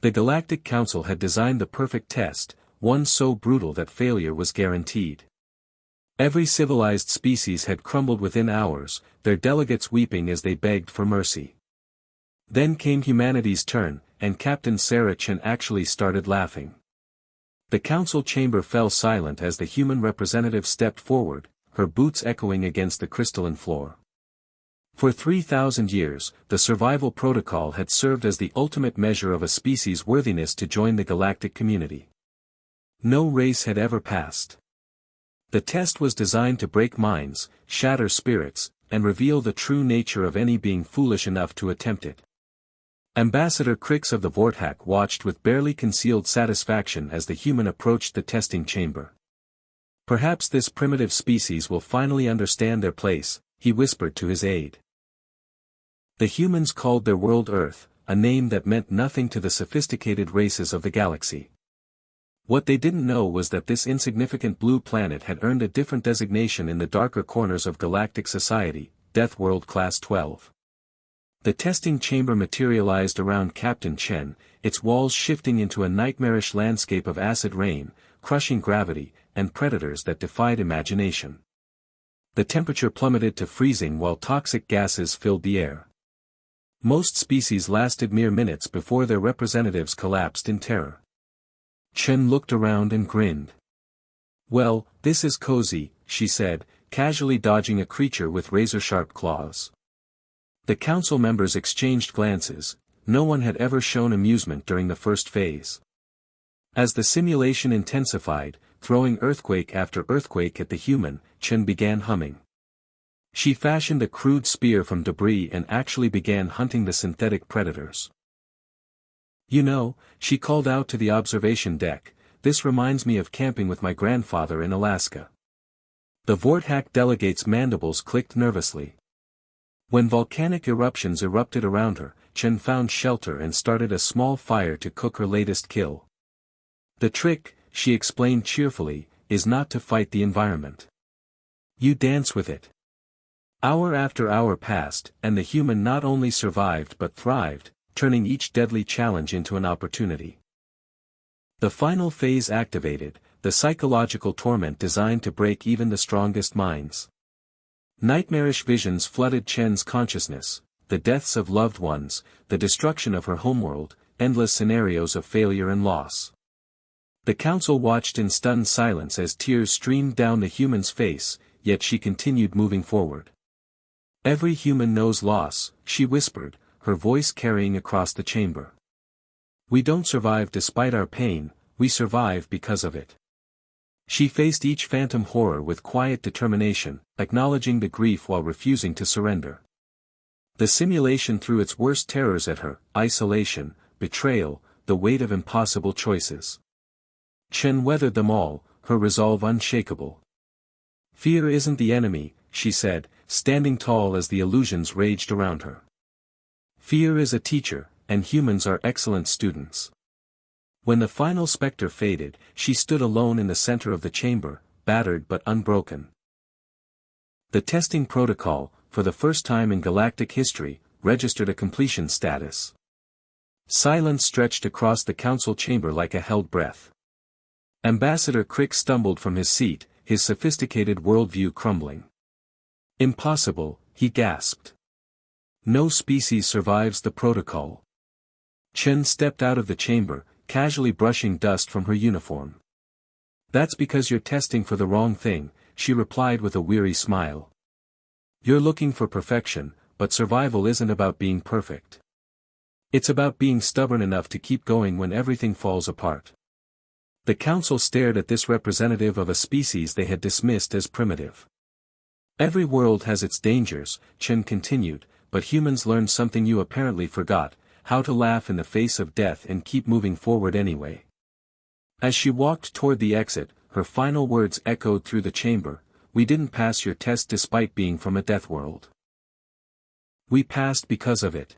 The Galactic Council had designed the perfect test, one so brutal that failure was guaranteed. Every civilized species had crumbled within hours, their delegates weeping as they begged for mercy. Then came humanity's turn, and Captain Sarah Chen actually started laughing. The council chamber fell silent as the human representative stepped forward, her boots echoing against the crystalline floor. For 3,000 years, the survival protocol had served as the ultimate measure of a species' worthiness to join the galactic community. No race had ever passed. The test was designed to break minds, shatter spirits, and reveal the true nature of any being foolish enough to attempt it. Ambassador Crix of the Vortak watched with barely concealed satisfaction as the human approached the testing chamber. Perhaps this primitive species will finally understand their place, he whispered to his aide. The humans called their world Earth, a name that meant nothing to the sophisticated races of the galaxy. What they didn't know was that this insignificant blue planet had earned a different designation in the darker corners of galactic society, Deathworld Class 12. The testing chamber materialized around Captain Chen, its walls shifting into a nightmarish landscape of acid rain, crushing gravity, and predators that defied imagination. The temperature plummeted to freezing while toxic gases filled the air. Most species lasted mere minutes before their representatives collapsed in terror. Chen looked around and grinned. "Well, this is cozy," she said, casually dodging a creature with razor-sharp claws. The council members exchanged glances. No one had ever shown amusement during the first phase. As the simulation intensified, throwing earthquake after earthquake at the human, Chen began humming. She fashioned a crude spear from debris and actually began hunting the synthetic predators. "You know," she called out to the observation deck, "this reminds me of camping with my grandfather in Alaska." The Vortak delegate's mandibles clicked nervously. When volcanic eruptions erupted around her, Chen found shelter and started a small fire to cook her latest kill. "The trick," she explained cheerfully, "is not to fight the environment. You dance with it." Hour after hour passed, and the human not only survived but thrived, turning each deadly challenge into an opportunity. The final phase activated, the psychological torment designed to break even the strongest minds. Nightmarish visions flooded Chen's consciousness, the deaths of loved ones, the destruction of her homeworld, endless scenarios of failure and loss. The council watched in stunned silence as tears streamed down the human's face, yet she continued moving forward. "Every human knows loss," she whispered, her voice carrying across the chamber. "We don't survive despite our pain, we survive because of it." She faced each phantom horror with quiet determination, acknowledging the grief while refusing to surrender. The simulation threw its worst terrors at her: isolation, betrayal, the weight of impossible choices. Chen weathered them all, her resolve unshakable. "Fear isn't the enemy," she said, standing tall as the illusions raged around her. "Fear is a teacher, and humans are excellent students." When the final specter faded, she stood alone in the center of the chamber, battered but unbroken. The testing protocol, for the first time in galactic history, registered a completion status. Silence stretched across the council chamber like a held breath. Ambassador Crick stumbled from his seat, his sophisticated worldview crumbling. "Impossible," he gasped. "No species survives the protocol." Chen stepped out of the chamber, casually brushing dust from her uniform. "That's because you're testing for the wrong thing," she replied with a weary smile. "You're looking for perfection, but survival isn't about being perfect. It's about being stubborn enough to keep going when everything falls apart." The council stared at this representative of a species they had dismissed as primitive. "Every world has its dangers," Chen continued, "but humans learned something you apparently forgot: how to laugh in the face of death and keep moving forward anyway." As she walked toward the exit, her final words echoed through the chamber: "We didn't pass your test despite being from a death world. We passed because of it."